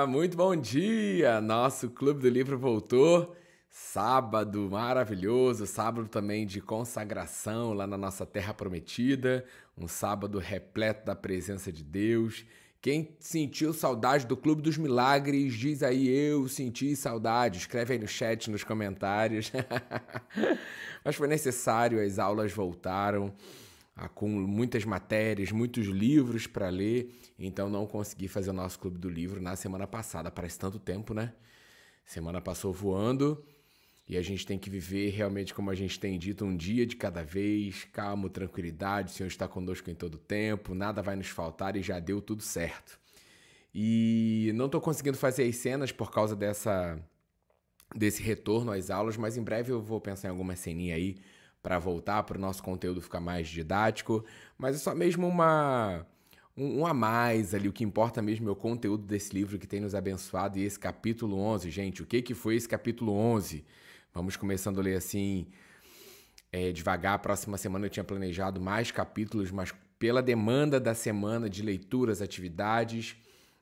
Muito bom dia! Nosso Clube do Livro voltou. Sábado maravilhoso, sábado também de consagração lá na nossa Terra Prometida. Um sábado repleto da presença de Deus. Quem sentiu saudade do Clube dos Milagres, diz aí, eu senti saudade. Escreve aí no chat, nos comentários. Mas foi necessário, as aulas voltaram com muitas matérias, muitos livros para ler, então não consegui fazer o nosso Clube do Livro na semana passada. Parece tanto tempo, né? Semana passou voando e a gente tem que viver realmente, como a gente tem dito, um dia de cada vez, calma, tranquilidade, o Senhor está conosco em todo tempo, nada vai nos faltar e já deu tudo certo. E não estou conseguindo fazer as cenas por causa desse retorno às aulas, mas em breve eu vou pensar em alguma ceninha aí para voltar, para o nosso conteúdo ficar mais didático, mas é só mesmo um a mais ali, o que importa mesmo é o conteúdo desse livro que tem nos abençoado, e esse capítulo 11, gente, o que foi esse capítulo 11? Vamos começando a ler assim, devagar. A próxima semana eu tinha planejado mais capítulos, mas pela demanda da semana de leituras, atividades,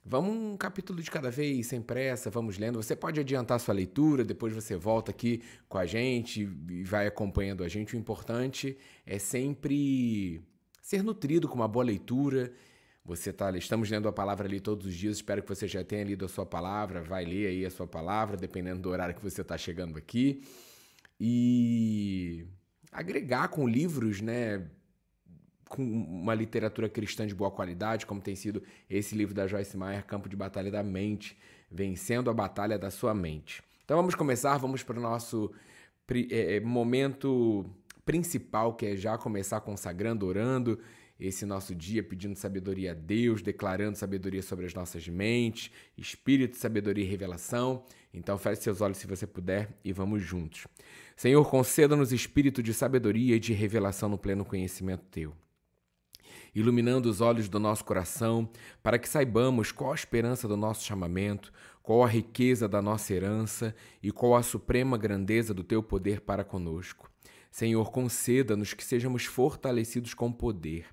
vamos um capítulo de cada vez, sem pressa, vamos lendo. Você pode adiantar sua leitura, depois você volta aqui com a gente e vai acompanhando a gente. O importante é sempre ser nutrido com uma boa leitura. Estamos lendo a palavra ali todos os dias, espero que você já tenha lido a sua palavra, vai ler aí a sua palavra, dependendo do horário que você está chegando aqui. E agregar com livros, né? Com uma literatura cristã de boa qualidade, como tem sido esse livro da Joyce Meyer, Campo de Batalha da Mente, vencendo a batalha da sua mente. Então vamos começar, vamos para o nosso momento principal, que é já começar consagrando, orando esse nosso dia, pedindo sabedoria a Deus, declarando sabedoria sobre as nossas mentes, espírito, sabedoria e revelação. Então feche seus olhos se você puder e vamos juntos. Senhor, conceda-nos espírito de sabedoria e de revelação no pleno conhecimento Teu, iluminando os olhos do nosso coração, para que saibamos qual a esperança do nosso chamamento, qual a riqueza da nossa herança e qual a suprema grandeza do Teu poder para conosco. Senhor, conceda-nos que sejamos fortalecidos com poder,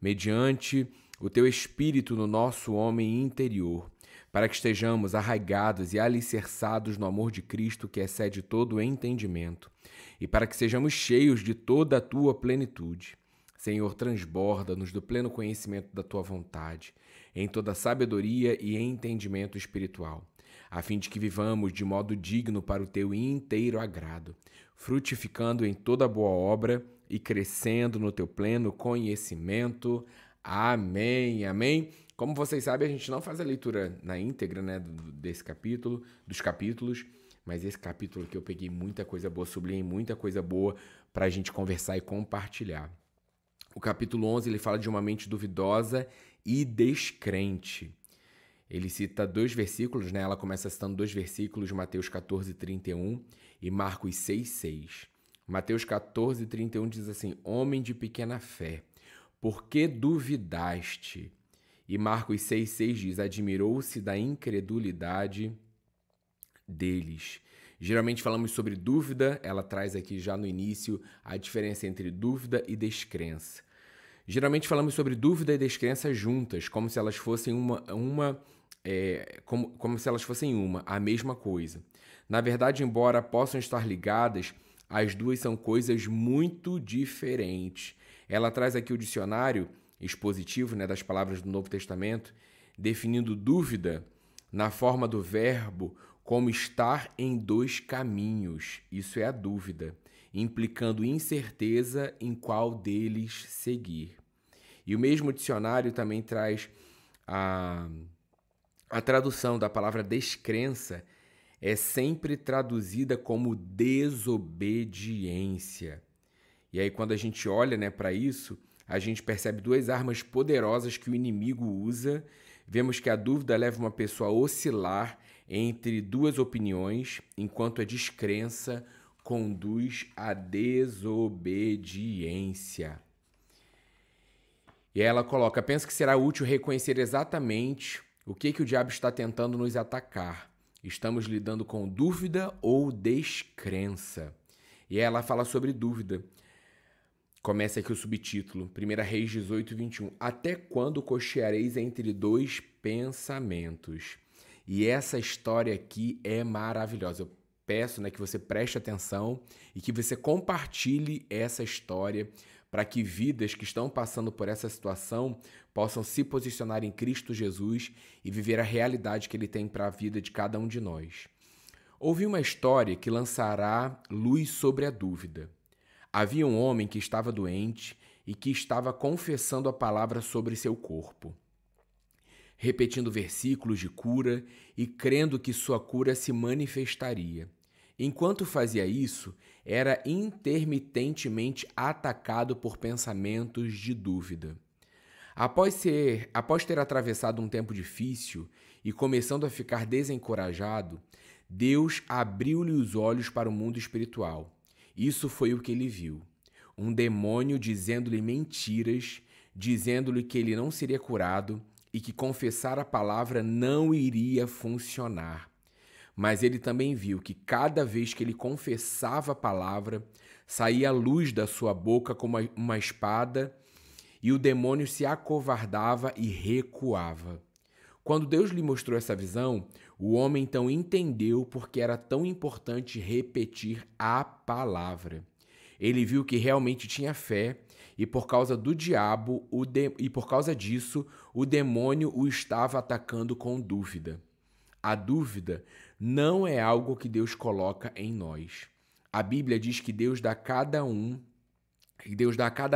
mediante o Teu Espírito no nosso homem interior, para que estejamos arraigados e alicerçados no amor de Cristo que excede todo o entendimento, e para que sejamos cheios de toda a Tua plenitude. Senhor, transborda-nos do pleno conhecimento da Tua vontade, em toda sabedoria e entendimento espiritual, a fim de que vivamos de modo digno para o Teu inteiro agrado, frutificando em toda boa obra e crescendo no Teu pleno conhecimento. Amém, amém. Como vocês sabem, a gente não faz a leitura na íntegra, né, desse capítulo, dos capítulos, mas esse capítulo aqui eu peguei muita coisa boa, sublinhei muita coisa boa para a gente conversar e compartilhar. O capítulo 11, ele fala de uma mente duvidosa e descrente. Ele cita 2 versículos, né? Ela começa citando 2 versículos, Mateus 14, 31 e Marcos 6, 6. Mateus 14, 31 diz assim: homem de pequena fé, por que duvidaste? E Marcos 6, 6 diz: admirou-se da incredulidade deles. Geralmente falamos sobre dúvida, ela traz aqui já no início a diferença entre dúvida e descrença. Geralmente falamos sobre dúvida e descrença juntas, como se elas fossem como se elas fossem a mesma coisa. Na verdade, embora possam estar ligadas, as duas são coisas muito diferentes. Ela traz aqui o dicionário expositivo, né, das palavras do Novo Testamento, definindo dúvida na forma do verbo como estar em 2 caminhos. Isso é a dúvida, implicando incerteza em qual deles seguir. E o mesmo dicionário também traz a tradução da palavra descrença, é sempre traduzida como desobediência. E aí quando a gente olha, né, para isso, a gente percebe 2 armas poderosas que o inimigo usa. Vemos que a dúvida leva uma pessoa a oscilar entre 2 opiniões, enquanto a descrença conduz à desobediência. E aí ela coloca: penso que será útil reconhecer exatamente o que o diabo está tentando nos atacar. Estamos lidando com dúvida ou descrença. E aí ela fala sobre dúvida. Começa aqui o subtítulo, 1 Reis 18, 21. Até quando cocheareis entre 2 pensamentos? E essa história aqui é maravilhosa. Eu peço, que você preste atenção e que você compartilhe essa história para que vidas que estão passando por essa situação possam se posicionar em Cristo Jesus e viver a realidade que Ele tem para a vida de cada um de nós. Ouvi uma história que lançará luz sobre a dúvida. Havia um homem que estava doente e que estava confessando a palavra sobre seu corpo, repetindo versículos de cura e crendo que sua cura se manifestaria. Enquanto fazia isso, era intermitentemente atacado por pensamentos de dúvida. Após ter atravessado um tempo difícil e começando a ficar desencorajado, Deus abriu-lhe os olhos para o mundo espiritual. Isso foi o que ele viu. Um demônio dizendo-lhe mentiras, dizendo-lhe que ele não seria curado e que confessar a palavra não iria funcionar. Mas ele também viu que cada vez que ele confessava a palavra, saía a luz da sua boca como uma espada e o demônio se acovardava e recuava. Quando Deus lhe mostrou essa visão, o homem então entendeu por que era tão importante repetir a palavra. Ele viu que realmente tinha fé e por causa do diabo e por causa disso, o demônio o estava atacando com dúvida. A dúvida não é algo que Deus coloca em nós. A Bíblia diz que Deus dá a cada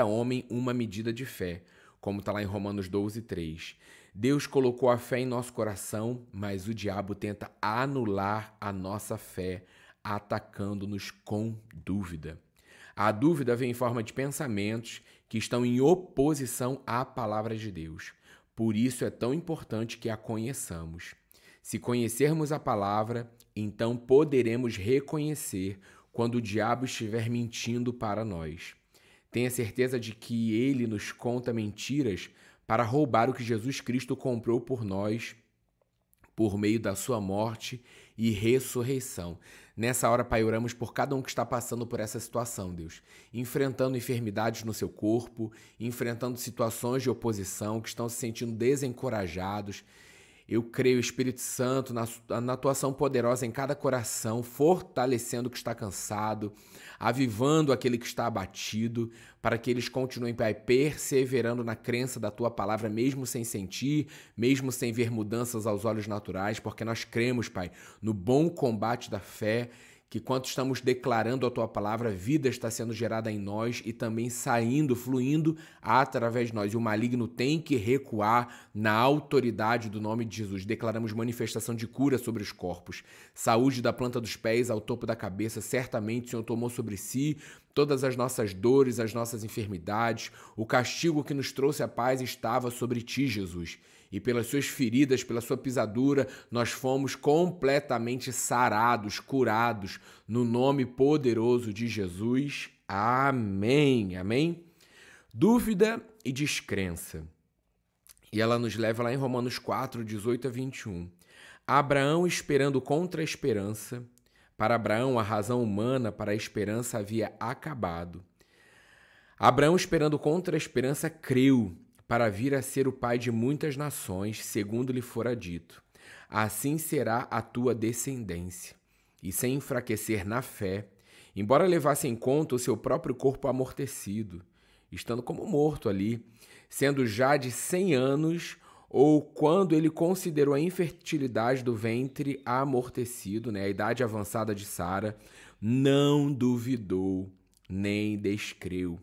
homem uma medida de fé, como está lá em Romanos 12:3. Deus colocou a fé em nosso coração, mas o diabo tenta anular a nossa fé, atacando-nos com dúvida. A dúvida vem em forma de pensamentos que estão em oposição à palavra de Deus. Por isso é tão importante que a conheçamos. Se conhecermos a palavra, então poderemos reconhecer quando o diabo estiver mentindo para nós. Tenha certeza de que ele nos conta mentiras para roubar o que Jesus Cristo comprou por nós, por meio da sua morte e ressurreição. Nessa hora, Pai, oramos por cada um que está passando por essa situação, Deus. Enfrentando enfermidades no seu corpo, enfrentando situações de oposição, que estão se sentindo desencorajados. Eu creio, Espírito Santo, na tua ação poderosa em cada coração, fortalecendo o que está cansado, avivando aquele que está abatido, para que eles continuem, Pai, perseverando na crença da tua palavra, mesmo sem sentir, mesmo sem ver mudanças aos olhos naturais, porque nós cremos, Pai, no bom combate da fé, que quando estamos declarando a tua palavra, vida está sendo gerada em nós e também saindo, fluindo através de nós. E o maligno tem que recuar na autoridade do nome de Jesus. Declaramos manifestação de cura sobre os corpos, saúde da planta dos pés ao topo da cabeça. Certamente o Senhor tomou sobre si todas as nossas dores, as nossas enfermidades. O castigo que nos trouxe a paz estava sobre ti, Jesus. E pelas suas feridas, pela sua pisadura, nós fomos completamente sarados, curados, no nome poderoso de Jesus. Amém. Amém? Dúvida e descrença. E ela nos leva lá em Romanos 4, 18-21. Abraão esperando contra a esperança. Para Abraão, a razão humana para a esperança havia acabado. Abraão, esperando contra a esperança, creu, para vir a ser o pai de muitas nações, segundo lhe fora dito. Assim será a tua descendência. E sem enfraquecer na fé, embora levasse em conta o seu próprio corpo amortecido, estando como morto ali, sendo já de 100 anos, ou quando ele considerou a infertilidade do ventre amortecido, a idade avançada de Sara, não duvidou, nem descreu.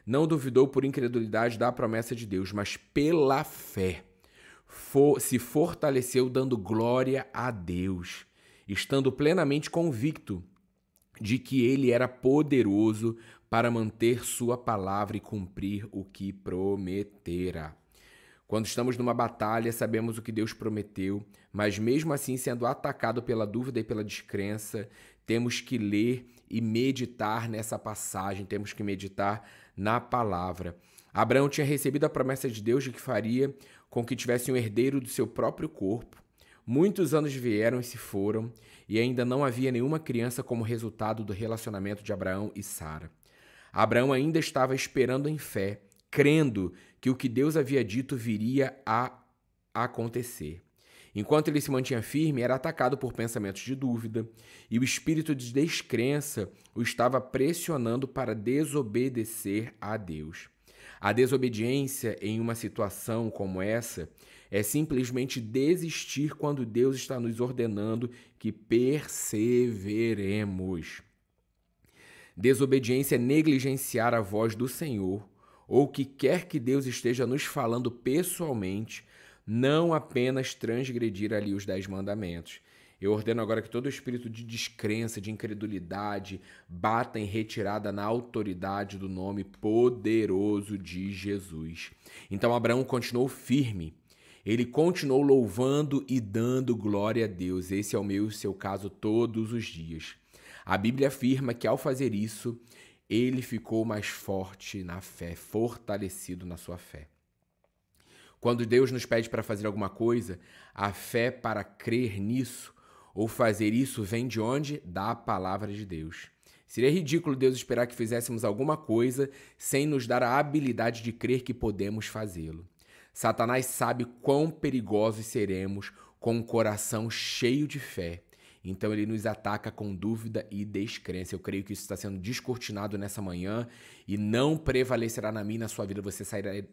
Não duvidou por incredulidade da promessa de Deus, mas pela fé se fortaleceu dando glória a Deus, estando plenamente convicto de que ele era poderoso para manter sua palavra e cumprir o que prometera. Quando estamos numa batalha, sabemos o que Deus prometeu, mas mesmo assim, sendo atacado pela dúvida e pela descrença, temos que ler e meditar nessa passagem, temos que meditar na palavra. Abraão tinha recebido a promessa de Deus de que faria com que tivesse um herdeiro do seu próprio corpo. Muitos anos vieram e se foram, e ainda não havia nenhuma criança como resultado do relacionamento de Abraão e Sara. Abraão ainda estava esperando em fé, crendo que o que Deus havia dito viria a acontecer. Enquanto ele se mantinha firme, era atacado por pensamentos de dúvida, e o espírito de descrença o estava pressionando para desobedecer a Deus. A desobediência em uma situação como essa é simplesmente desistir quando Deus está nos ordenando que perseveremos. Desobediência é negligenciar a voz do Senhor, ou que quer que Deus esteja nos falando pessoalmente, não apenas transgredir ali os 10 mandamentos. Eu ordeno agora que todo espírito de descrença, de incredulidade, bata em retirada na autoridade do nome poderoso de Jesus. Então Abraão continuou firme. Ele continuou louvando e dando glória a Deus. Esse é o meu e o seu caso todos os dias. A Bíblia afirma que ao fazer isso, ele ficou mais forte na fé, fortalecido na sua fé. Quando Deus nos pede para fazer alguma coisa, a fé para crer nisso ou fazer isso vem de onde? Da palavra de Deus. Seria ridículo Deus esperar que fizéssemos alguma coisa sem nos dar a habilidade de crer que podemos fazê-lo. Satanás sabe quão perigosos seremos com um coração cheio de fé. Então ele nos ataca com dúvida e descrença. Eu creio que isso está sendo descortinado nessa manhã e não prevalecerá na minha e na sua vida. Você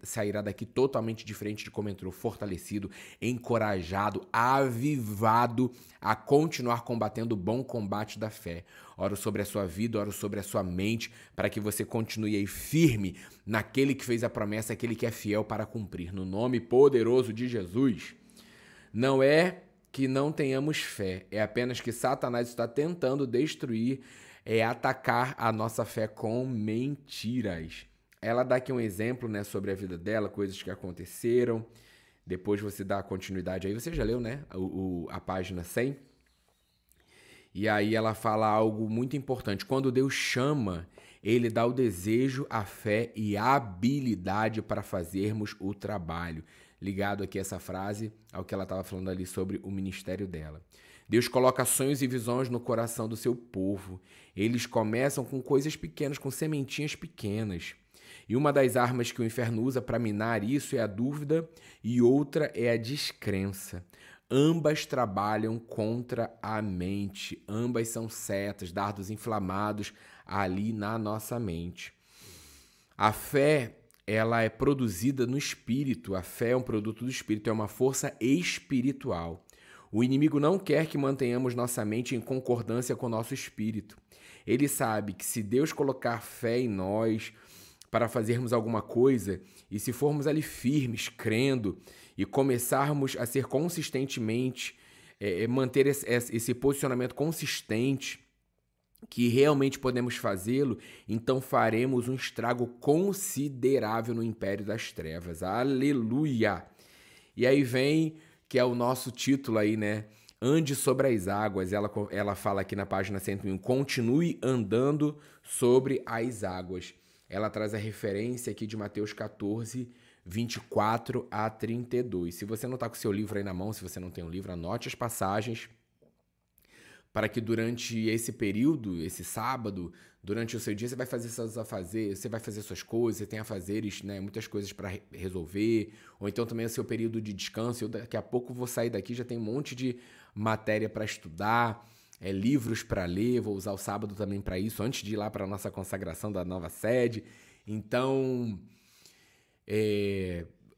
sairá daqui totalmente diferente de como entrou, fortalecido, encorajado, avivado a continuar combatendo o bom combate da fé. Oro sobre a sua vida, oro sobre a sua mente, para que você continue aí firme naquele que fez a promessa, aquele que é fiel para cumprir. No nome poderoso de Jesus. Não é que não tenhamos fé, é apenas que Satanás está tentando destruir, atacar a nossa fé com mentiras. Ela dá aqui um exemplo, né, sobre a vida dela, coisas que aconteceram. Depois você dá a continuidade aí. Você já leu, né, a página 100? E aí ela fala algo muito importante. Quando Deus chama, ele dá o desejo, a fé e a habilidade para fazermos o trabalho. Ligado aqui essa frase ao que ela estava falando ali sobre o ministério dela. Deus coloca sonhos e visões no coração do seu povo. Eles começam com coisas pequenas, com sementinhas pequenas. E uma das armas que o inferno usa para minar isso é a dúvida e outra é a descrença. Ambas trabalham contra a mente. Ambas são setas, dardos inflamados ali na nossa mente. A fé, ela é produzida no espírito. A fé é um produto do espírito, é uma força espiritual. O inimigo não quer que mantenhamos nossa mente em concordância com o nosso espírito. Ele sabe que se Deus colocar fé em nós para fazermos alguma coisa, e se formos ali firmes, crendo, e começarmos a ser consistentemente, manter esse posicionamento consistente, que realmente podemos fazê-lo, então faremos um estrago considerável no império das trevas. Aleluia! E aí vem, que é o nosso título aí, né? Ande sobre as águas. Ela fala aqui na página 101, continue andando sobre as águas. Ela traz a referência aqui de Mateus 14, 24 a 32. Se você não está com o seu livro aí na mão, se você não tem um livro, anote as passagens, para que durante esse período, esse sábado, durante o seu dia, você vai fazer seus afazeres, você vai fazer suas coisas, você tem afazeres, né, muitas coisas para resolver, ou então também o seu período de descanso. Eu daqui a pouco vou sair daqui, já tem um monte de matéria para estudar, livros para ler, vou usar o sábado também para isso, antes de ir lá para a nossa consagração da nova sede. Então,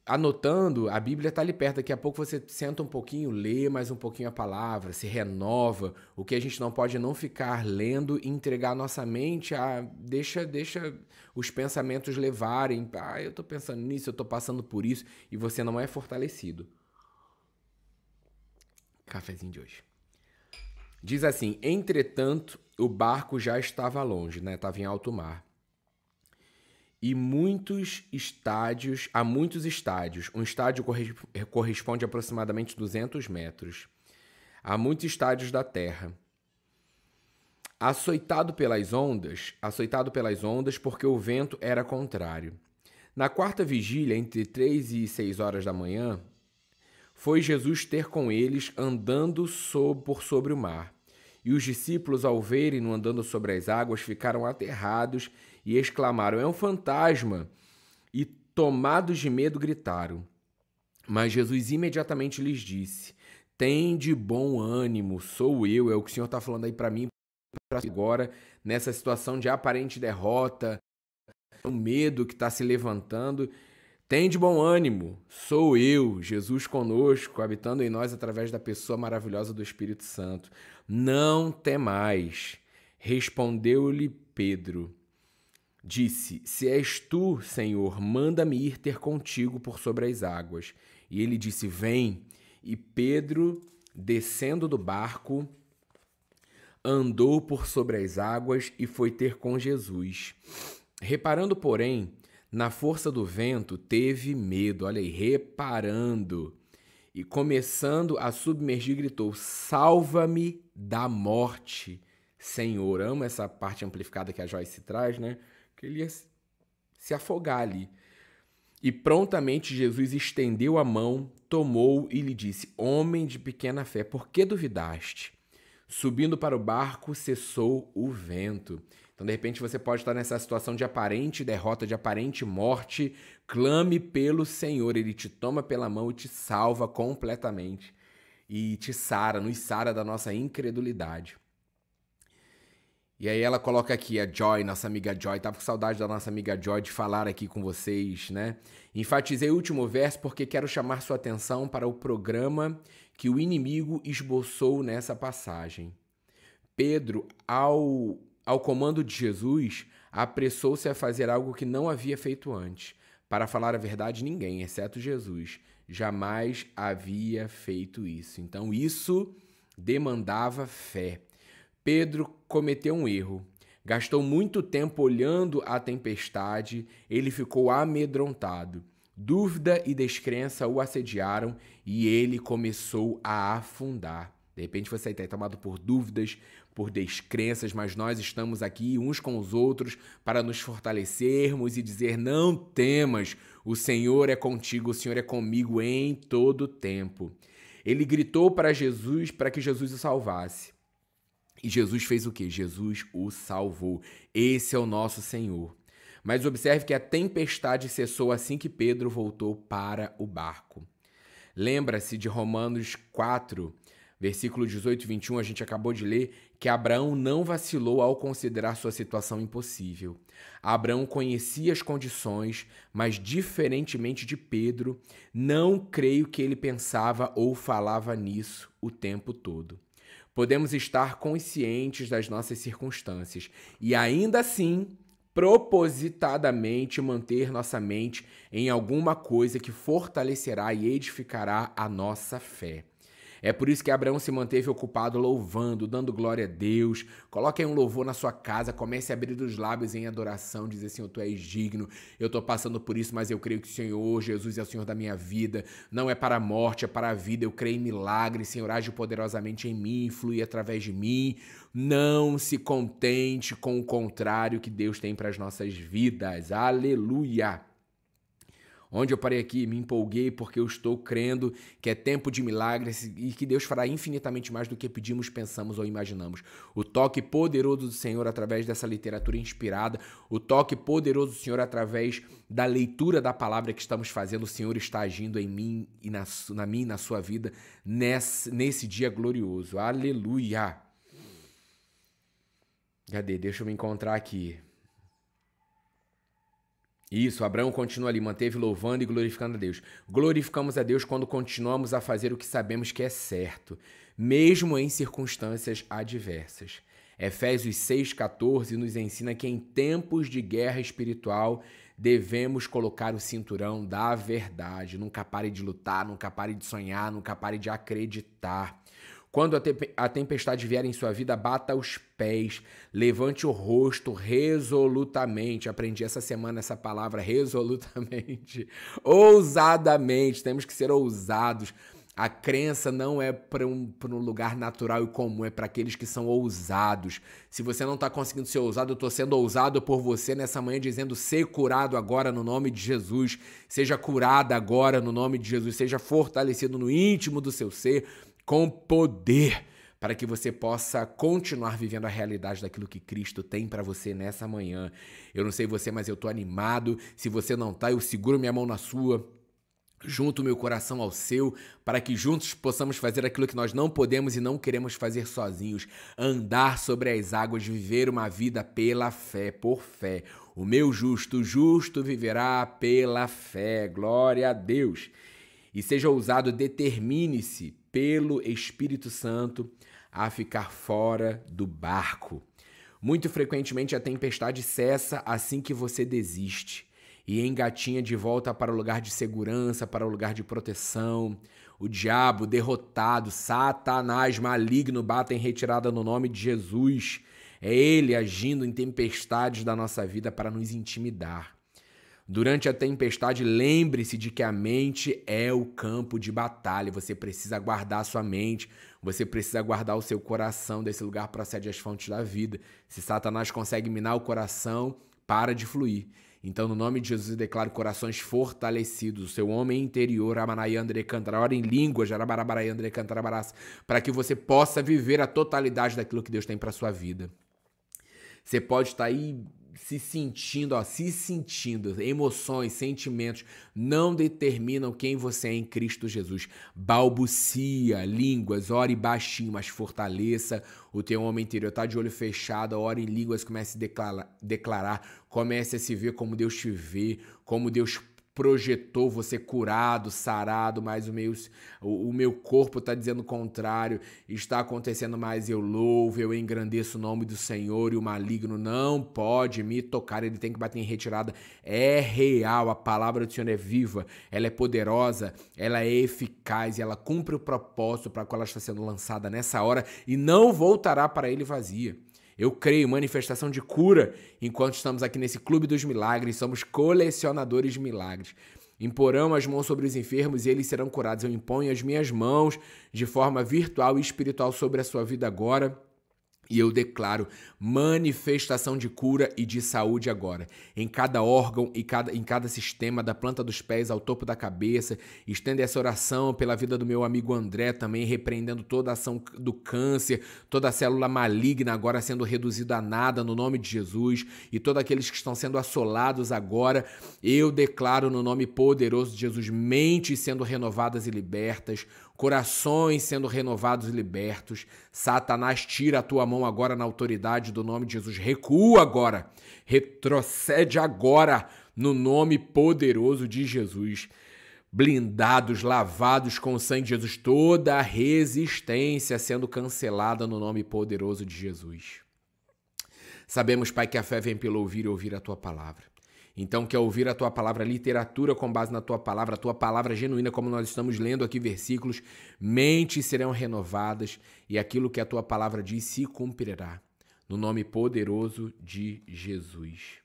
anotando, a Bíblia está ali perto, daqui a pouco você senta um pouquinho, lê mais um pouquinho a palavra, se renova. O que a gente não pode é não ficar lendo e entregar a nossa mente deixa os pensamentos levarem. Eu estou pensando nisso, eu estou passando por isso, e você não é fortalecido. Cafezinho de hoje. Diz assim, entretanto, o barco já estava longe, né? Estava em alto mar. E há muitos estádios. Um estádio corresponde a aproximadamente 200 metros. Há muitos estádios da terra. Açoitado pelas ondas, porque o vento era contrário. Na quarta vigília, entre 3 e 6 horas da manhã, foi Jesus ter com eles andando por sobre o mar. E os discípulos, ao verem-no andando sobre as águas, ficaram aterrados e exclamaram, é um fantasma! E, tomados de medo, gritaram. Mas Jesus imediatamente lhes disse: tende bom ânimo, sou eu. É o que o Senhor está falando aí para mim agora, nessa situação de aparente derrota, o medo que está se levantando. Tende bom ânimo, sou eu, Jesus conosco, habitando em nós através da pessoa maravilhosa do Espírito Santo. Não temais. Respondeu-lhe Pedro. Disse: se és tu, Senhor, manda-me ir ter contigo por sobre as águas. E ele disse: vem. E Pedro, descendo do barco, andou por sobre as águas e foi ter com Jesus. Reparando, porém, na força do vento, teve medo. Olha aí, reparando. E começando a submergir, gritou: salva-me da morte, Senhor. Amo essa parte amplificada que a Joyce traz, né? Que ele ia se afogar ali. E prontamente Jesus estendeu a mão, tomou e lhe disse: homem de pequena fé, por que duvidaste? Subindo para o barco, cessou o vento. Então, de repente, você pode estar nessa situação de aparente derrota, de aparente morte. Clame pelo Senhor. Ele te toma pela mão e te salva completamente. E te sara, nos sara da nossa incredulidade. E aí ela coloca aqui a Joy, nossa amiga Joy. Tava com saudade da nossa amiga Joy de falar aqui com vocês, né? Enfatizei o último verso porque quero chamar sua atenção para o programa que o inimigo esboçou nessa passagem. Pedro, ao comando de Jesus, apressou-se a fazer algo que não havia feito antes. Para falar a verdade, ninguém, exceto Jesus, jamais havia feito isso. Então, isso demandava fé. Pedro cometeu um erro. Gastou muito tempo olhando a tempestade, ele ficou amedrontado. Dúvida e descrença o assediaram e ele começou a afundar. De repente você está tomado por dúvidas, por descrenças, mas nós estamos aqui uns com os outros para nos fortalecermos e dizer: não temas, o Senhor é contigo, o Senhor é comigo em todo o tempo. Ele gritou para Jesus, para que Jesus o salvasse. E Jesus fez o quê? Jesus o salvou. Esse é o nosso Senhor. Mas observe que a tempestade cessou assim que Pedro voltou para o barco. Lembra-se de Romanos 4, versículo 18 e 21, a gente acabou de ler, que Abraão não vacilou ao considerar sua situação impossível. Abraão conhecia as condições, mas diferentemente de Pedro, não creio que ele pensava ou falava nisso o tempo todo. Podemos estar conscientes das nossas circunstâncias e ainda assim, propositadamente manter nossa mente em alguma coisa que fortalecerá e edificará a nossa fé. É por isso que Abraão se manteve ocupado louvando, dando glória a Deus. Coloque aí um louvor na sua casa, comece a abrir os lábios em adoração, dizer: Senhor, Tu és digno, eu estou passando por isso, mas eu creio que o Senhor, Jesus, é o Senhor da minha vida. Não é para a morte, é para a vida. Eu creio em milagres, Senhor, age poderosamente em mim, flui através de mim. Não se contente com o contrário que Deus tem para as nossas vidas. Aleluia! Onde eu parei aqui, me empolguei porque eu estou crendo que é tempo de milagres e que Deus fará infinitamente mais do que pedimos, pensamos ou imaginamos. O toque poderoso do Senhor através dessa literatura inspirada, o toque poderoso do Senhor através da leitura da palavra que estamos fazendo, o Senhor está agindo em mim e na minha e na sua vida nesse dia glorioso. Aleluia! Cadê? Deixa eu me encontrar aqui. Isso, Abraão continua ali, manteve louvando e glorificando a Deus. Glorificamos a Deus quando continuamos a fazer o que sabemos que é certo, mesmo em circunstâncias adversas. Efésios 6,14 nos ensina que em tempos de guerra espiritual devemos colocar o cinturão da verdade. Nunca pare de lutar, nunca pare de sonhar, nunca pare de acreditar. Quando a tempestade vier em sua vida, bata os pés, levante o rosto resolutamente. Aprendi essa semana essa palavra, resolutamente. Ousadamente, temos que ser ousados. A crença não é para um lugar natural e comum, é para aqueles que são ousados. Se você não está conseguindo ser ousado, eu estou sendo ousado por você nessa manhã, dizendo: ser curado agora no nome de Jesus. Seja curada agora no nome de Jesus. Seja fortalecido no íntimo do seu ser, com poder, para que você possa continuar vivendo a realidade daquilo que Cristo tem para você nessa manhã. Eu não sei você, mas eu estou animado. Se você não está, eu seguro minha mão na sua. Junto o meu coração ao seu, para que juntos possamos fazer aquilo que nós não podemos e não queremos fazer sozinhos, andar sobre as águas, viver uma vida pela fé, por fé. O meu justo viverá pela fé. Glória a Deus. E seja ousado, determine-se pelo Espírito Santo a ficar fora do barco. Muito frequentemente a tempestade cessa assim que você desiste e engatinha de volta para o lugar de segurança, para o lugar de proteção. O diabo derrotado, Satanás maligno bata em retirada no nome de Jesus. É ele agindo em tempestades da nossa vida para nos intimidar. Durante a tempestade, lembre-se de que a mente é o campo de batalha. Você precisa guardar a sua mente, você precisa guardar o seu coração. Desse lugar procede as fontes da vida. Se Satanás consegue minar o coração, para de fluir. Então, no nome de Jesus, eu declaro corações fortalecidos, o seu homem interior, Amanayandre Cantara, ora em língua, Jarabarabarayandre Cantarabarás, para que você possa viver a totalidade daquilo que Deus tem para a sua vida. Você pode estar aí se sentindo, emoções, sentimentos não determinam quem você é em Cristo Jesus. Balbucia, línguas, ore baixinho, mas fortaleça o teu homem interior. Tá de olho fechado, ore em línguas, comece a declarar, comece a se ver como Deus te vê, como Deus projetou você curado, sarado, mas o meu corpo está dizendo o contrário, está acontecendo, mas eu louvo, eu engrandeço o nome do Senhor e o maligno não pode me tocar, ele tem que bater em retirada. É real, a palavra do Senhor é viva, ela é poderosa, ela é eficaz e ela cumpre o propósito para qual ela está sendo lançada nessa hora e não voltará para ele vazia. Eu creio, manifestação de cura, enquanto estamos aqui nesse Clube dos Milagres, somos colecionadores de milagres. Imporão as mãos sobre os enfermos e eles serão curados. Eu imponho as minhas mãos de forma virtual e espiritual sobre a sua vida agora. E eu declaro manifestação de cura e de saúde agora. Em cada órgão e em cada sistema, da planta dos pés ao topo da cabeça. Estenda essa oração pela vida do meu amigo André também, repreendendo toda a ação do câncer, toda a célula maligna agora sendo reduzida a nada no nome de Jesus. E todos aqueles que estão sendo assolados agora, eu declaro no nome poderoso de Jesus, mentes sendo renovadas e libertas, corações sendo renovados e libertos. Satanás, tira a tua mão agora na autoridade do nome de Jesus. Recua agora. Retrocede agora no nome poderoso de Jesus. Blindados, lavados com o sangue de Jesus. Toda a resistência sendo cancelada no nome poderoso de Jesus. Sabemos, Pai, que a fé vem pelo ouvir e ouvir a tua palavra. Então, quer ouvir a tua palavra, literatura com base na tua palavra genuína, como nós estamos lendo aqui versículos, mentes serão renovadas e aquilo que a tua palavra diz se cumprirá, no nome poderoso de Jesus.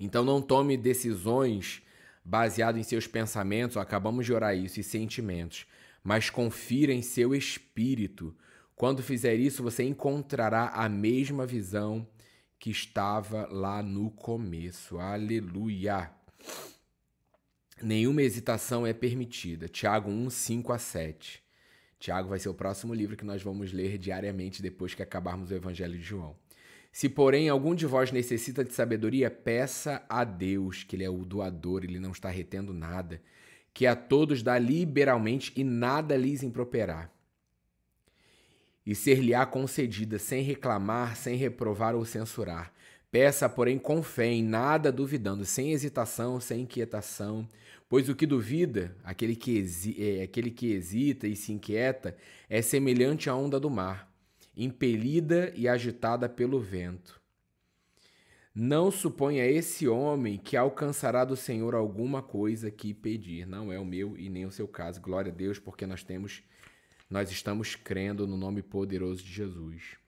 Então, não tome decisões baseadas em seus pensamentos, acabamos de orar isso, e sentimentos, mas confira em seu espírito. Quando fizer isso, você encontrará a mesma visão que estava lá no começo. Aleluia! Nenhuma hesitação é permitida. Tiago 1, 5 a 7. Tiago vai ser o próximo livro que nós vamos ler diariamente depois que acabarmos o Evangelho de João. Se, porém, algum de vós necessita de sabedoria, peça a Deus, que Ele é o doador, Ele não está retendo nada, que a todos dá liberalmente e nada lhes improperá. E ser-lhe-á concedida, sem reclamar, sem reprovar ou censurar. Peça, porém, com fé, em nada duvidando, sem hesitação, sem inquietação. Pois o que duvida, aquele que hesita e se inquieta, é semelhante à onda do mar, impelida e agitada pelo vento. Não suponha esse homem que alcançará do Senhor alguma coisa que pedir. Não é o meu e nem o seu caso. Glória a Deus, porque nós estamos crendo no nome poderoso de Jesus.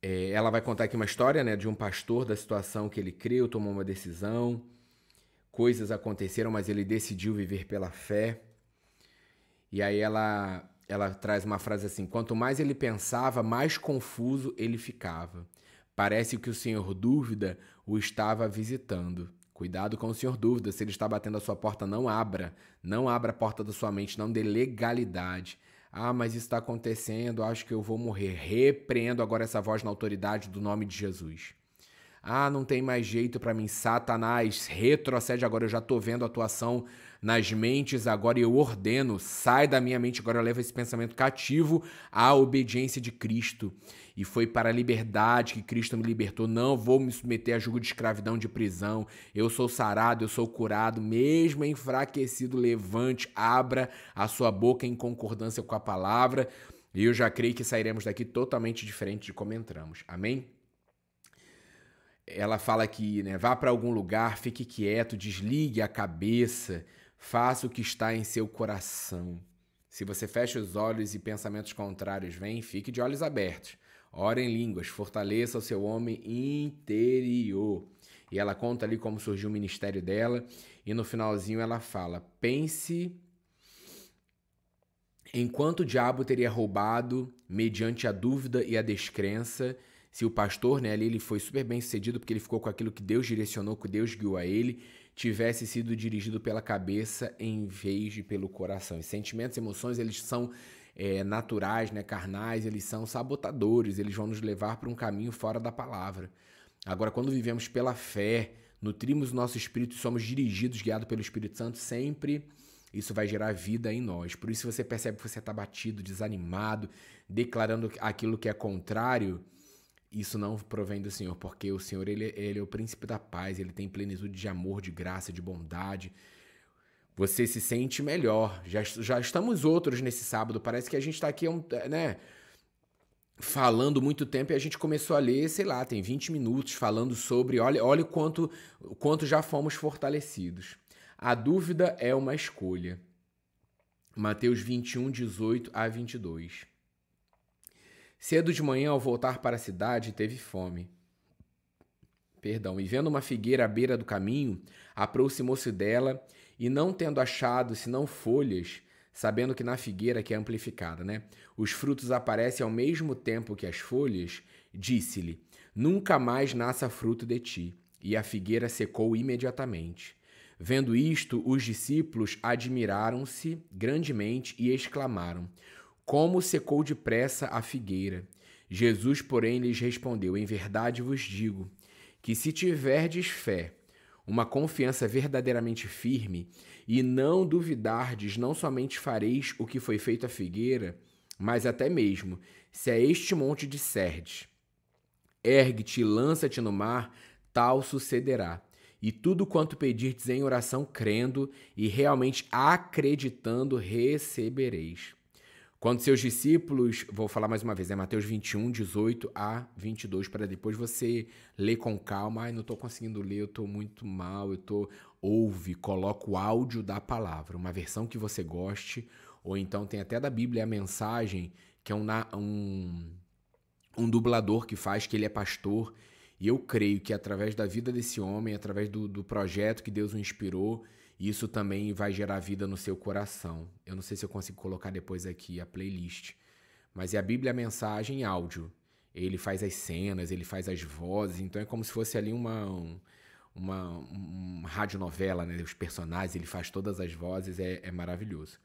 Ela vai contar aqui uma história, né, de um pastor, da situação que ele creu, tomou uma decisão, coisas aconteceram, mas ele decidiu viver pela fé. E aí ela traz uma frase assim: quanto mais ele pensava, mais confuso ele ficava. Parece que o Senhor Dúvida o estava visitando. Cuidado com o Senhor Dúvida, se ele está batendo a sua porta, não abra a porta da sua mente, não dê legalidade. Ah, mas isso está acontecendo, acho que eu vou morrer. Repreendo agora essa voz na autoridade do nome de Jesus. Ah, não tem mais jeito para mim. Satanás, retrocede agora. Eu já estou vendo a atuação nas mentes agora e eu ordeno. Sai da minha mente agora. Eu levo esse pensamento cativo à obediência de Cristo. E foi para a liberdade que Cristo me libertou. Não vou me submeter a jugo de escravidão, de prisão. Eu sou sarado, eu sou curado. Mesmo enfraquecido, levante, abra a sua boca em concordância com a palavra. E eu já creio que sairemos daqui totalmente diferente de como entramos. Amém? Ela fala que, né, vá para algum lugar, fique quieto, desligue a cabeça, faça o que está em seu coração. Se você fecha os olhos e pensamentos contrários vêm, fique de olhos abertos. Ore em línguas, fortaleça o seu homem interior. E ela conta ali como surgiu o ministério dela. E no finalzinho ela fala, pense enquanto o diabo teria roubado mediante a dúvida e a descrença. Se o pastor, né, ali ele foi super bem sucedido porque ele ficou com aquilo que Deus direcionou, que Deus guiou a ele, tivesse sido dirigido pela cabeça em vez de pelo coração. E sentimentos e emoções, eles são naturais, né, carnais, eles são sabotadores, eles vão nos levar para um caminho fora da palavra. Agora, quando vivemos pela fé, nutrimos o nosso espírito e somos dirigidos, guiados pelo Espírito Santo, sempre isso vai gerar vida em nós. Por isso você percebe que você está batido, desanimado, declarando aquilo que é contrário. Isso não provém do Senhor, porque o Senhor ele é o príncipe da paz, ele tem plenitude de amor, de graça, de bondade. Você se sente melhor. Já estamos outros nesse sábado. Parece que a gente está aqui, né, falando muito tempo e a gente começou a ler, sei lá, tem 20 minutos falando sobre... Olha o quanto já fomos fortalecidos. A dúvida é uma escolha. Mateus 21, 18 a 22. Cedo de manhã, ao voltar para a cidade, teve fome. E vendo uma figueira à beira do caminho, aproximou-se dela e, não tendo achado senão folhas, sabendo que na figueira, que é amplificada, né, os frutos aparecem ao mesmo tempo que as folhas, disse-lhe, nunca mais nasça fruto de ti. E a figueira secou imediatamente. Vendo isto, os discípulos admiraram-se grandemente e exclamaram, como secou depressa a figueira. Jesus, porém, lhes respondeu, em verdade vos digo, que se tiverdes fé, uma confiança verdadeiramente firme, e não duvidardes, não somente fareis o que foi feito à figueira, mas até mesmo, se a este monte disserdes, ergue-te e lança-te no mar, tal sucederá. E tudo quanto pedirdes em oração, crendo e realmente acreditando, recebereis. Quando seus discípulos, vou falar mais uma vez, é Mateus 21, 18 a 22, para depois você ler com calma. Ai, não estou conseguindo ler, eu estou muito mal, ouve, coloca o áudio da palavra, uma versão que você goste, ou então tem até da Bíblia a mensagem, que é um dublador que faz, que ele é pastor, e eu creio que através da vida desse homem, através do projeto que Deus o inspirou, isso também vai gerar vida no seu coração. Eu não sei se eu consigo colocar depois aqui a playlist, mas é a Bíblia, a mensagem em áudio. Ele faz as cenas, ele faz as vozes, então é como se fosse ali uma radionovela, né? Os personagens, ele faz todas as vozes, é maravilhoso.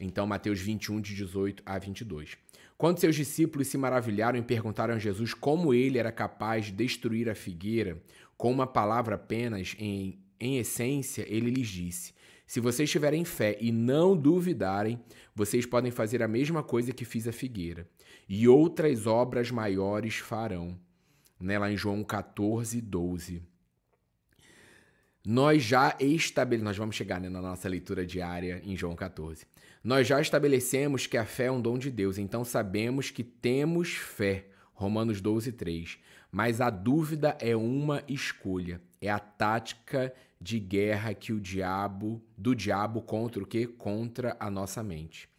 Então, Mateus 21, de 18 a 22. Quando seus discípulos se maravilharam e perguntaram a Jesus como ele era capaz de destruir a figueira com uma palavra apenas, em essência, ele lhes disse, se vocês tiverem fé e não duvidarem, vocês podem fazer a mesma coisa que fiz a figueira, e outras obras maiores farão. Né, lá em João 14, 12. Nós vamos chegar, né, na nossa leitura diária em João 14. Nós já estabelecemos que a fé é um dom de Deus, então sabemos que temos fé. Romanos 12, 3. Mas a dúvida é uma escolha. É a tática de guerra do diabo contra o quê? Contra a nossa mente.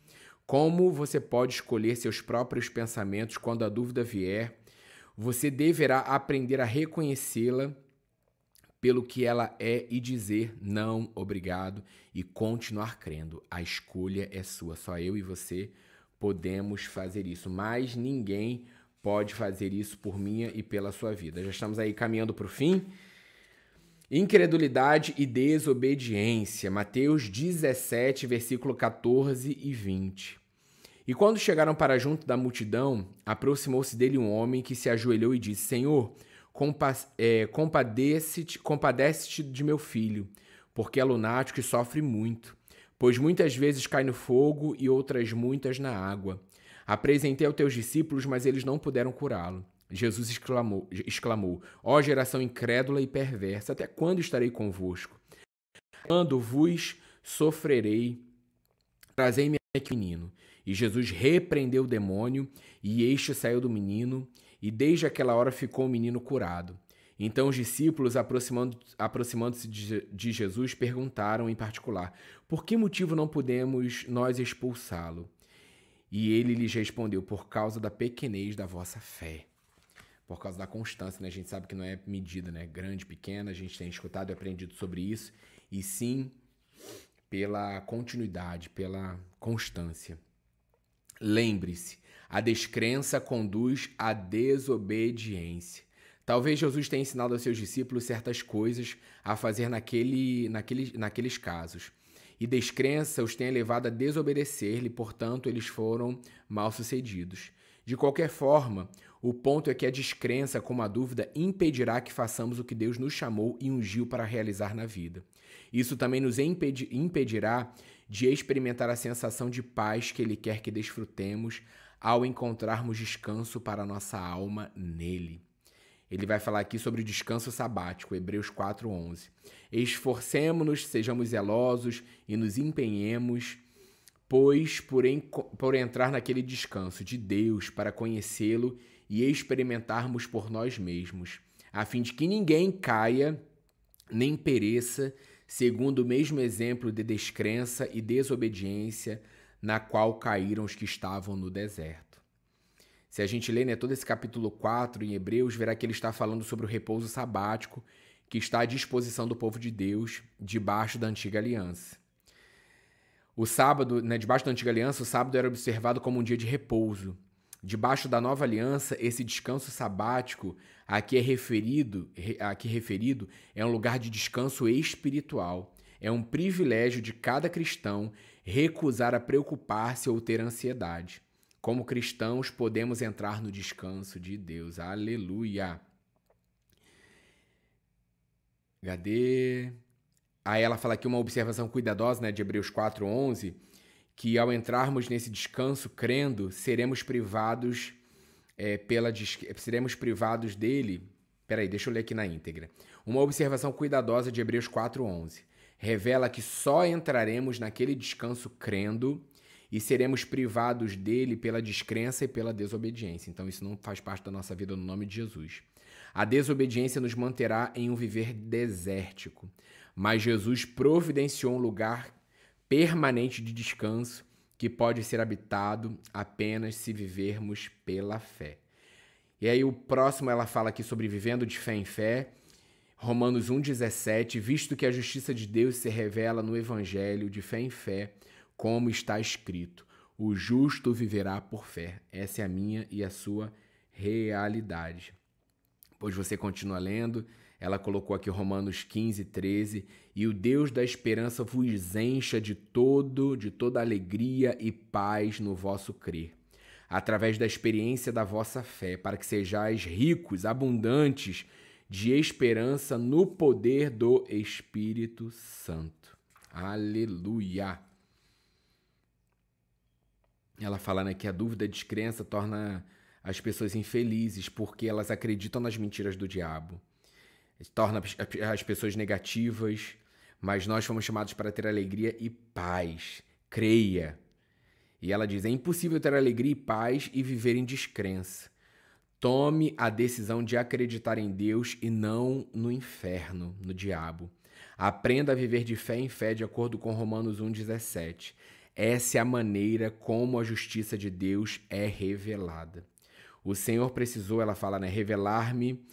Como você pode escolher seus próprios pensamentos quando a dúvida vier? Você deverá aprender a reconhecê-la pelo que ela é e dizer não, obrigado e continuar crendo. A escolha é sua, só eu e você podemos fazer isso, mas ninguém pode fazer isso por minha e pela sua vida. Já estamos aí caminhando para o fim. Incredulidade e desobediência, Mateus 17, versículo 14 e 20. E quando chegaram para junto da multidão, aproximou-se dele um homem que se ajoelhou e disse, Senhor, compadece-te de meu filho, porque é lunático e sofre muito, pois muitas vezes cai no fogo e outras muitas na água. Apresentei aos teus discípulos, mas eles não puderam curá-lo. Jesus exclamou: Ó geração incrédula e perversa, até quando estarei convosco? Quando vos sofrerei, trazei-me aqui o menino. E Jesus repreendeu o demônio, e este saiu do menino, e desde aquela hora ficou o menino curado. Então os discípulos, aproximando-se de Jesus, perguntaram em particular: por que motivo não podemos nós expulsá-lo? E ele lhes respondeu: por causa da pequenez da vossa fé. Por causa da constância, né? A gente sabe que não é medida, né? Grande, pequena, a gente tem escutado e aprendido sobre isso, e sim pela continuidade, pela constância. Lembre-se, a descrença conduz à desobediência. Talvez Jesus tenha ensinado aos seus discípulos certas coisas a fazer naqueles casos. E descrença os tenha levado a desobedecer-lhe, portanto, eles foram mal-sucedidos. De qualquer forma, o ponto é que a descrença, como a dúvida, impedirá que façamos o que Deus nos chamou e ungiu para realizar na vida. Isso também nos impedirá de experimentar a sensação de paz que Ele quer que desfrutemos ao encontrarmos descanso para a nossa alma nele. Ele vai falar aqui sobre o descanso sabático, Hebreus 4:11. Esforcemo-nos, sejamos zelosos e nos empenhemos, pois por entrar naquele descanso de Deus para conhecê-lo e experimentarmos por nós mesmos, a fim de que ninguém caia nem pereça, segundo o mesmo exemplo de descrença e desobediência na qual caíram os que estavam no deserto. Se a gente lê, né, todo esse capítulo 4 em Hebreus, verá que ele está falando sobre o repouso sabático que está à disposição do povo de Deus debaixo da antiga aliança. O sábado, né, debaixo da antiga aliança, o sábado era observado como um dia de repouso. Debaixo da nova aliança, esse descanso sabático aqui referido é um lugar de descanso espiritual. É um privilégio de cada cristão recusar a preocupar-se ou ter ansiedade. Como cristãos, podemos entrar no descanso de Deus. Aleluia! Cadê? Aí ela fala aqui uma observação cuidadosa, né, de Hebreus 4:11, que ao entrarmos nesse descanso crendo, seremos privados dele. Peraí, deixa eu ler aqui na íntegra. Uma observação cuidadosa de Hebreus 4:11 revela que só entraremos naquele descanso crendo e seremos privados dele pela descrença e pela desobediência. Então isso não faz parte da nossa vida no nome de Jesus. A desobediência nos manterá em um viver desértico, mas Jesus providenciou um lugar permanente de descanso que pode ser habitado apenas se vivermos pela fé. E aí o próximo ela fala aqui sobre vivendo de fé em fé, Romanos 1,17, visto que a justiça de Deus se revela no Evangelho de fé em fé, como está escrito, o justo viverá por fé. Essa é a minha e a sua realidade. Pois você continua lendo, ela colocou aqui Romanos 15:13, e o Deus da esperança vos encha de toda alegria e paz no vosso crer, através da experiência da vossa fé, para que sejais ricos, abundantes de esperança no poder do Espírito Santo. Aleluia! Ela falando que a dúvida e a descrença torna as pessoas infelizes porque elas acreditam nas mentiras do diabo. Torna as pessoas negativas, mas nós fomos chamados para ter alegria e paz. Creia. E ela diz, é impossível ter alegria e paz e viver em descrença. Tome a decisão de acreditar em Deus e não no inferno, no diabo. Aprenda a viver de fé em fé, de acordo com Romanos 1,17. Essa é a maneira como a justiça de Deus é revelada. O Senhor precisou, ela fala, né, revelar-me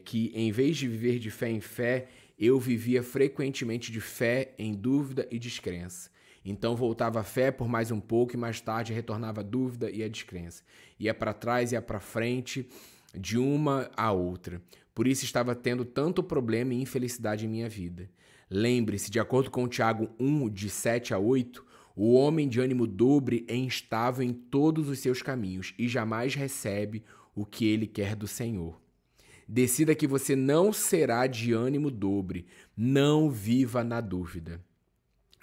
que em vez de viver de fé em fé, eu vivia frequentemente de fé em dúvida e descrença. Então voltava a fé por mais um pouco e mais tarde retornava a dúvida e a descrença. Ia para trás, ia para frente, de uma a outra. Por isso estava tendo tanto problema e infelicidade em minha vida. Lembre-se, de acordo com Tiago 1, de 7 a 8, o homem de ânimo dobre é instável em todos os seus caminhos e jamais recebe o que ele quer do Senhor. Decida que você não será de ânimo dobre. Não viva na dúvida.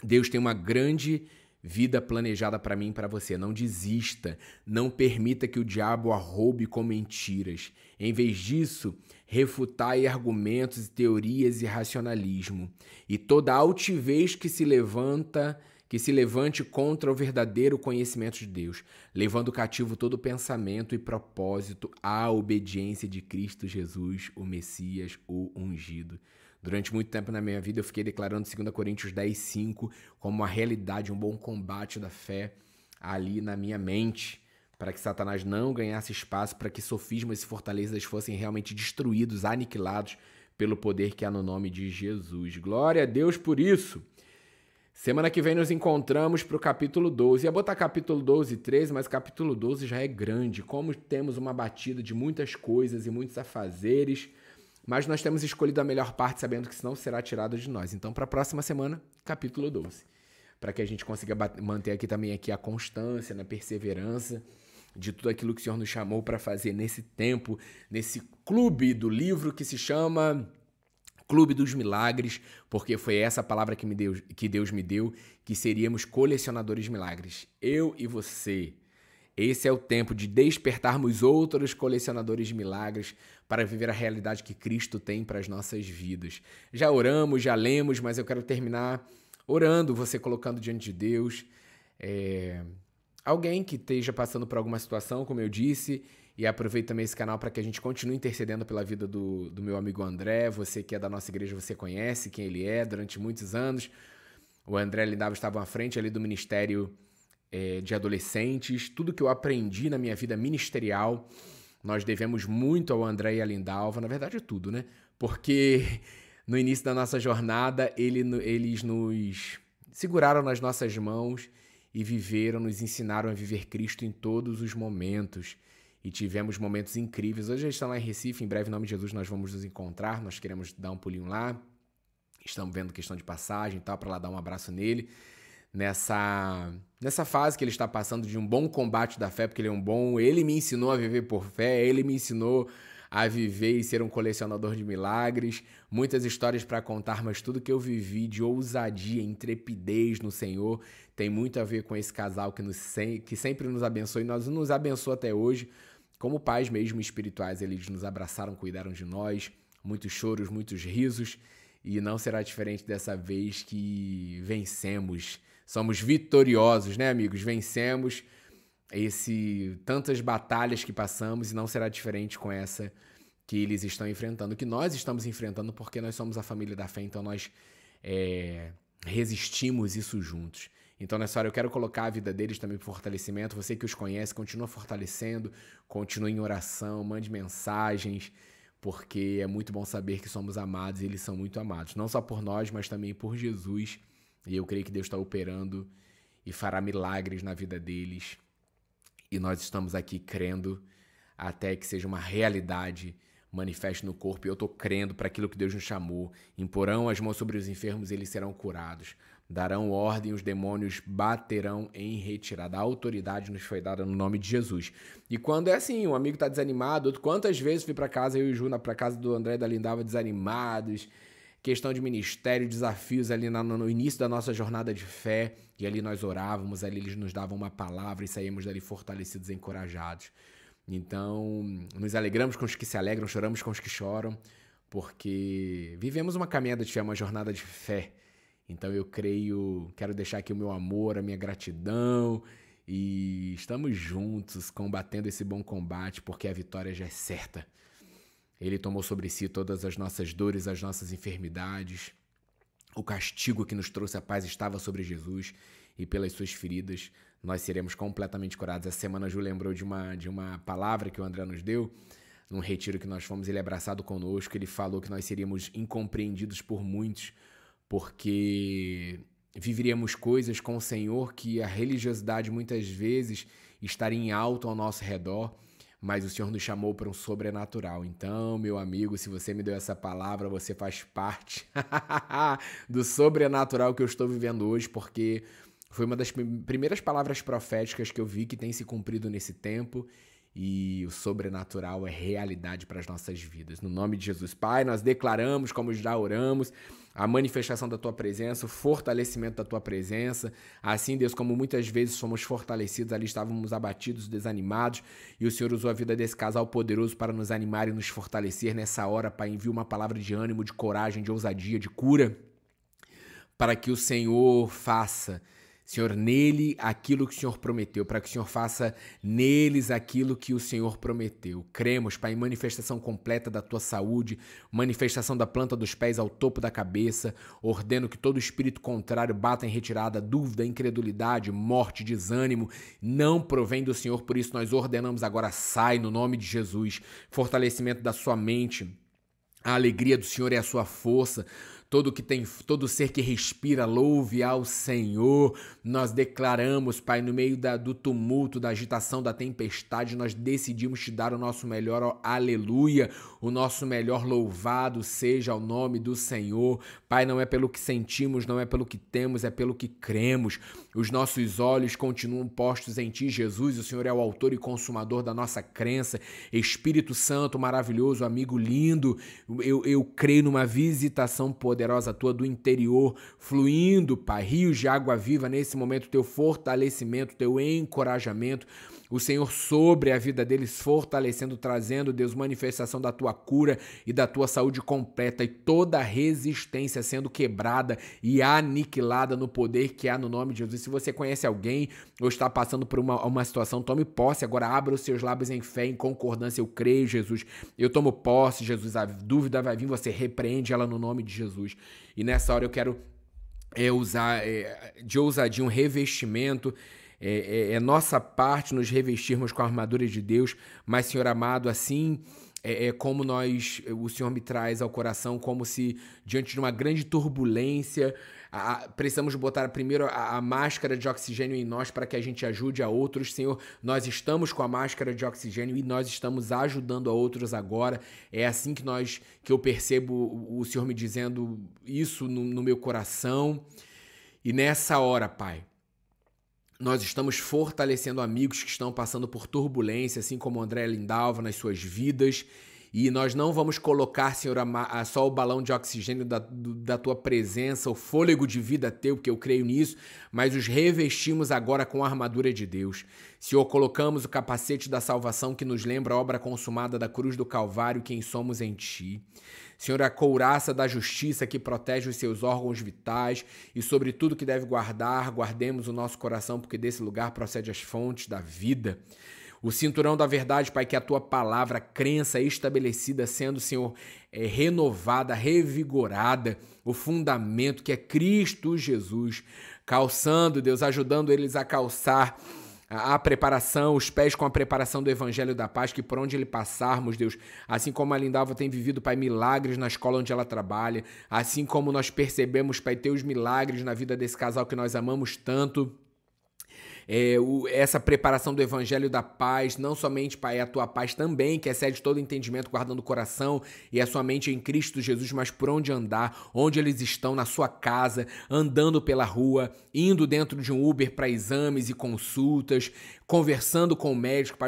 Deus tem uma grande vida planejada para mim e para você. Não desista. Não permita que o diabo a roube com mentiras. Em vez disso, refutai argumentos, teorias e racionalismo. E toda altivez que se levante contra o verdadeiro conhecimento de Deus, levando cativo todo pensamento e propósito à obediência de Cristo Jesus, o Messias, o ungido. Durante muito tempo na minha vida eu fiquei declarando 2 Coríntios 10:5 como uma realidade, um bom combate da fé ali na minha mente, para que Satanás não ganhasse espaço, para que sofismas e fortalezas fossem realmente destruídos, aniquilados pelo poder que há no nome de Jesus. Glória a Deus por isso! Semana que vem nos encontramos para o capítulo 12. Ia botar capítulo 12 e 13, mas capítulo 12 já é grande. Como temos uma batida de muitas coisas e muitos afazeres, mas nós temos escolhido a melhor parte, sabendo que isso não será tirado de nós. Então, para a próxima semana, capítulo 12. Para que a gente consiga manter aqui também a constância, na perseverança de tudo aquilo que o Senhor nos chamou para fazer nesse tempo, nesse clube do livro que se chama Clube dos Milagres, porque foi essa palavra que Deus me deu, que seríamos colecionadores de milagres. Eu e você. Esse é o tempo de despertarmos outros colecionadores de milagres para viver a realidade que Cristo tem para as nossas vidas. Já oramos, já lemos, mas eu quero terminar orando, você colocando diante de Deus alguém que esteja passando por alguma situação, como eu disse, e aproveito também esse canal para que a gente continue intercedendo pela vida do meu amigo André. Você que é da nossa igreja, você conhece quem ele é durante muitos anos. O André Lindava estava à frente ali do ministério de adolescentes. Tudo que eu aprendi na minha vida ministerial, nós devemos muito ao André e à Lindalva. Na verdade, tudo, né? Porque no início da nossa jornada, eles nos seguraram nas nossas mãos e nos ensinaram a viver Cristo em todos os momentos. E tivemos momentos incríveis. Hoje eles estão lá em Recife, em breve, em nome de Jesus, nós vamos nos encontrar. Nós queremos dar um pulinho lá. Estamos vendo questão de passagem e tal, para lá dar um abraço nele. Nessa fase que ele está passando de um bom combate da fé, porque ele me ensinou a viver por fé, ele me ensinou a viver e ser um colecionador de milagres, muitas histórias para contar, mas tudo que eu vivi de ousadia, intrepidez no Senhor, tem muito a ver com esse casal que sempre nos abençoa e nos abençoa até hoje, como pais mesmo espirituais. Eles nos abraçaram, cuidaram de nós, muitos choros, muitos risos, e não será diferente dessa vez que vencemos. Somos vitoriosos, né, amigos? Vencemos tantas batalhas que passamos, e não será diferente com essa que eles estão enfrentando, que nós estamos enfrentando, porque nós somos a família da fé, então nós resistimos isso juntos. Então, nessa hora, eu quero colocar a vida deles também para fortalecimento. Você que os conhece, continua fortalecendo, continue em oração, mande mensagens, porque é muito bom saber que somos amados e eles são muito amados. Não só por nós, mas também por Jesus. E eu creio que Deus está operando e fará milagres na vida deles. E nós estamos aqui crendo até que seja uma realidade manifeste no corpo. E eu estou crendo para aquilo que Deus nos chamou. Imporão as mãos sobre os enfermos e eles serão curados. Darão ordem, os demônios baterão em retirada. A autoridade nos foi dada no nome de Jesus. E quando é assim, um amigo está desanimado, quantas vezes fui para casa, eu e o Ju, para casa do André e da Lindava, desanimados, questão de ministério, desafios ali no início da nossa jornada de fé, e ali nós orávamos, ali eles nos davam uma palavra e saímos dali fortalecidos e encorajados. Então, nos alegramos com os que se alegram, choramos com os que choram, porque vivemos uma caminhada de fé, uma jornada de fé. Então eu quero deixar aqui o meu amor, a minha gratidão, e estamos juntos combatendo esse bom combate, porque a vitória já é certa. Ele tomou sobre si todas as nossas dores, as nossas enfermidades. O castigo que nos trouxe a paz estava sobre Jesus, e pelas suas feridas nós seremos completamente curados. Essa semana a Ju lembrou de uma palavra que o André nos deu, num retiro que nós fomos, ele abraçado conosco, ele falou que nós seríamos incompreendidos por muitos, porque viveríamos coisas com o Senhor que a religiosidade muitas vezes estaria em alto ao nosso redor, mas o Senhor nos chamou para um sobrenatural. Então, meu amigo, se você me deu essa palavra, você faz parte do sobrenatural que eu estou vivendo hoje, porque foi uma das primeiras palavras proféticas que eu vi que tem se cumprido nesse tempo, e o sobrenatural é realidade para as nossas vidas. No nome de Jesus, Pai, nós declaramos, como já oramos, a manifestação da Tua presença, o fortalecimento da Tua presença. Assim, Deus, como muitas vezes fomos fortalecidos, ali estávamos abatidos, desanimados, e o Senhor usou a vida desse casal poderoso para nos animar e nos fortalecer nessa hora, Pai. Envia uma palavra de ânimo, de coragem, de ousadia, de cura, para que o Senhor faça, Senhor, nele aquilo que o Senhor prometeu, para que o Senhor faça neles aquilo que o Senhor prometeu. Cremos, Pai, em manifestação completa da Tua saúde, manifestação da planta dos pés ao topo da cabeça. Ordeno que todo espírito contrário bata em retirada, dúvida, incredulidade, morte, desânimo, não provém do Senhor, por isso nós ordenamos agora, sai no nome de Jesus. Fortalecimento da sua mente, a alegria do Senhor é a sua força. Todo ser que respira, louve ao Senhor. Nós declaramos, Pai, no meio do tumulto, da agitação, da tempestade, nós decidimos te dar o nosso melhor, ó, aleluia, o nosso melhor, louvado seja o nome do Senhor. Pai, não é pelo que sentimos, não é pelo que temos, é pelo que cremos. Os nossos olhos continuam postos em Ti, Jesus. O Senhor é o autor e consumador da nossa crença. Espírito Santo, maravilhoso, amigo lindo, eu creio numa visitação poderosa Tua do interior, fluindo, Pai, rios de água viva nesse momento, Teu fortalecimento, Teu encorajamento, o Senhor sobre a vida deles, fortalecendo, trazendo, Deus, manifestação da Tua cura e da Tua saúde completa, e toda resistência sendo quebrada e aniquilada no poder que há no nome de Jesus. Se você conhece alguém ou está passando por uma situação, tome posse agora, abra os seus lábios em fé, em concordância. Eu creio, Jesus, eu tomo posse, Jesus, a dúvida vai vir, você repreende ela no nome de Jesus. E nessa hora eu quero usar de ousadia um revestimento. É nossa parte nos revestirmos com a armadura de Deus, mas, Senhor amado, assim como o Senhor me traz ao coração, como se diante de uma grande turbulência, precisamos botar primeiro a máscara de oxigênio em nós para que a gente ajude a outros. Senhor, nós estamos com a máscara de oxigênio e nós estamos ajudando a outros agora. É assim que eu percebo o Senhor me dizendo isso no meu coração. E nessa hora, Pai, nós estamos fortalecendo amigos que estão passando por turbulência, assim como o André Lindalva nas suas vidas. E nós não vamos colocar, Senhor, só o balão de oxigênio da Tua presença, o fôlego de vida Teu, porque eu creio nisso, mas os revestimos agora com a armadura de Deus. Senhor, colocamos o capacete da salvação que nos lembra a obra consumada da cruz do Calvário, quem somos em Ti. Senhor, a couraça da justiça que protege os seus órgãos vitais e sobre tudo que deve guardemos o nosso coração, porque desse lugar procede as fontes da vida. O cinturão da verdade, Pai, que a Tua palavra, crença estabelecida, sendo, Senhor, renovada, revigorada, o fundamento que é Cristo Jesus, calçando, Deus, ajudando eles a calçar a preparação, os pés com a preparação do Evangelho da Paz, que por onde ele passarmos, Deus, assim como a Lindalva tem vivido, Pai, milagres na escola onde ela trabalha, assim como nós percebemos, Pai, Teus milagres na vida desse casal que nós amamos tanto, essa preparação do Evangelho da Paz, não somente, Pai, a Tua paz também, que excede todo entendimento, guardando o coração e a sua mente em Cristo Jesus, mas por onde andar, onde eles estão, na sua casa, andando pela rua, indo dentro de um Uber para exames e consultas, conversando com o médico.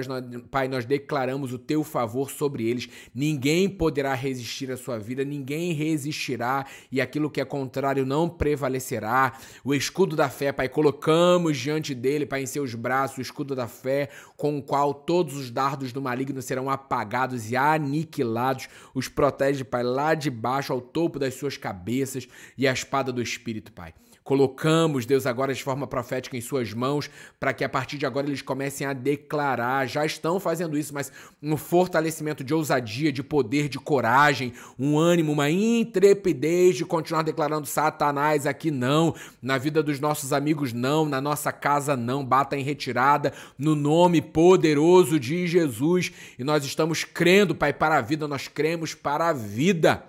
Pai, nós declaramos o Teu favor sobre eles. Ninguém poderá resistir à sua vida, ninguém resistirá e aquilo que é contrário não prevalecerá. O escudo da fé, Pai, colocamos diante dele, Pai, em seus braços, o escudo da fé, com o qual todos os dardos do maligno serão apagados e aniquilados. Os protege, Pai, lá de baixo ao topo das suas cabeças, e a espada do Espírito, Pai. Colocamos, Deus, agora de forma profética em suas mãos, para que a partir de agora eles comecem a declarar, já estão fazendo isso, mas um fortalecimento de ousadia, de poder, de coragem, um ânimo, uma intrepidez de continuar declarando: Satanás, aqui não, na vida dos nossos amigos não, na nossa casa não, bata em retirada, no nome poderoso de Jesus. E nós estamos crendo, Pai, para a vida, nós cremos para a vida.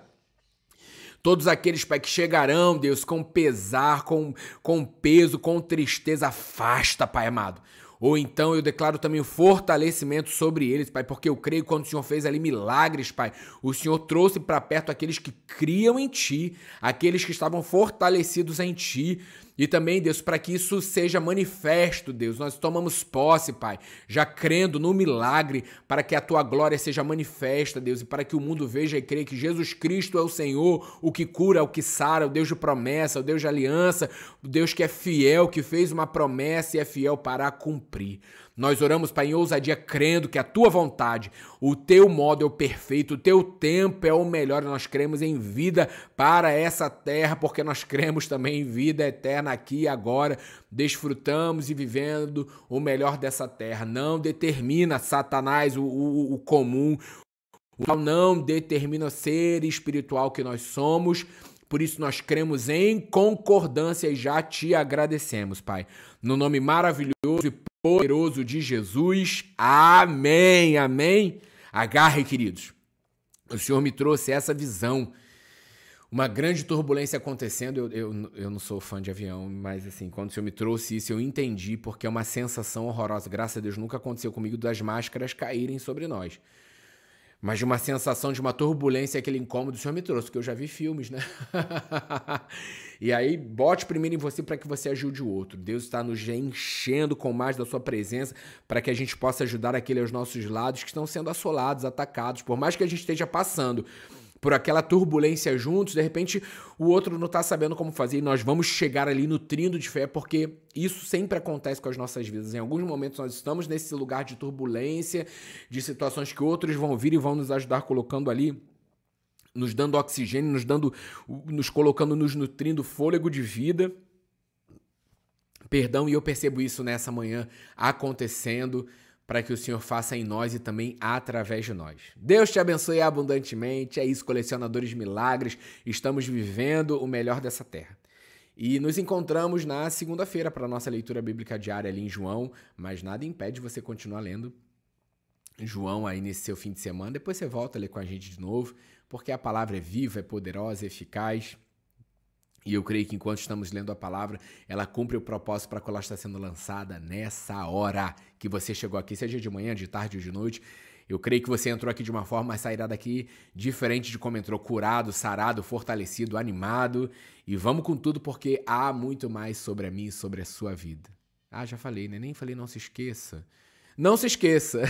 Todos aqueles, Pai, que chegarão, Deus, com pesar, com peso, com tristeza, afasta, Pai amado. Ou então eu declaro também o fortalecimento sobre eles, Pai, porque eu creio que quando o Senhor fez ali milagres, Pai, o Senhor trouxe para perto aqueles que criam em Ti, aqueles que estavam fortalecidos em Ti. E também, Deus, para que isso seja manifesto, Deus, nós tomamos posse, Pai, já crendo no milagre, para que a Tua glória seja manifesta, Deus, e para que o mundo veja e creia que Jesus Cristo é o Senhor, o que cura, o que sara, o Deus de promessa, o Deus de aliança, o Deus que é fiel, que fez uma promessa e é fiel para cumprir. Nós oramos, Pai, em ousadia, crendo que a Tua vontade, o Teu modo é o perfeito, o Teu tempo é o melhor. Nós cremos em vida para essa terra, porque nós cremos também em vida eterna aqui e agora. Desfrutamos e vivendo o melhor dessa terra. Não determina Satanás o comum, o qual não determina o ser espiritual que nós somos. Por isso nós cremos em concordância e já Te agradecemos, Pai. No nome maravilhoso e poderoso de Jesus. Amém, amém. Agarre, queridos. O Senhor me trouxe essa visão. Uma grande turbulência acontecendo. Eu não sou fã de avião, mas assim, quando o Senhor me trouxe isso, eu entendi, porque é uma sensação horrorosa. Graças a Deus nunca aconteceu comigo das máscaras caírem sobre nós. Mas de uma sensação de uma turbulência, aquele incômodo, o Senhor me trouxe, porque eu já vi filmes, né? E aí, bote primeiro em você para que você ajude o outro. Deus está nos enchendo com mais da sua presença para que a gente possa ajudar aqueles aos nossos lados que estão sendo assolados, atacados. Por mais que a gente esteja passando por aquela turbulência juntos, de repente o outro não está sabendo como fazer e nós vamos chegar ali nutrindo de fé, porque isso sempre acontece com as nossas vidas. Em alguns momentos nós estamos nesse lugar de turbulência, de situações que outros vão vir e vão nos ajudar colocando ali, nos dando oxigênio, nos colocando, nos nutrindo fôlego de vida. Perdão, e eu percebo isso nessa manhã acontecendo, para que o Senhor faça em nós e também através de nós. Deus te abençoe abundantemente. É isso, colecionadores de milagres. Estamos vivendo o melhor dessa terra. E nos encontramos na segunda-feira para a nossa leitura bíblica diária ali em João, mas nada impede você continuar lendo João aí nesse seu fim de semana. Depois você volta a ler com a gente de novo, porque a palavra é viva, é poderosa, é eficaz. E eu creio que enquanto estamos lendo a palavra, ela cumpre o propósito para que ela está sendo lançada nessa hora que você chegou aqui, seja de manhã, de tarde ou de noite. Eu creio que você entrou aqui de uma forma, mas sairá daqui diferente de como entrou, curado, sarado, fortalecido, animado. E vamos com tudo, porque há muito mais sobre a minha e sobre a sua vida. Ah, já falei, né? Nem falei, não se esqueça. Não se esqueça.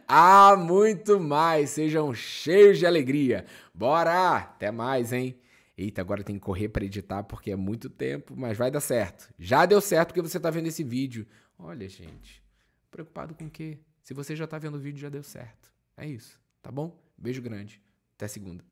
Há muito mais. Sejam cheios de alegria. Bora! Até mais, hein? Eita, agora tem que correr para editar porque é muito tempo, mas vai dar certo. Já deu certo porque você está vendo esse vídeo. Olha, gente, preocupado com o quê? Se você já está vendo o vídeo, já deu certo. É isso, tá bom? Beijo grande. Até segunda.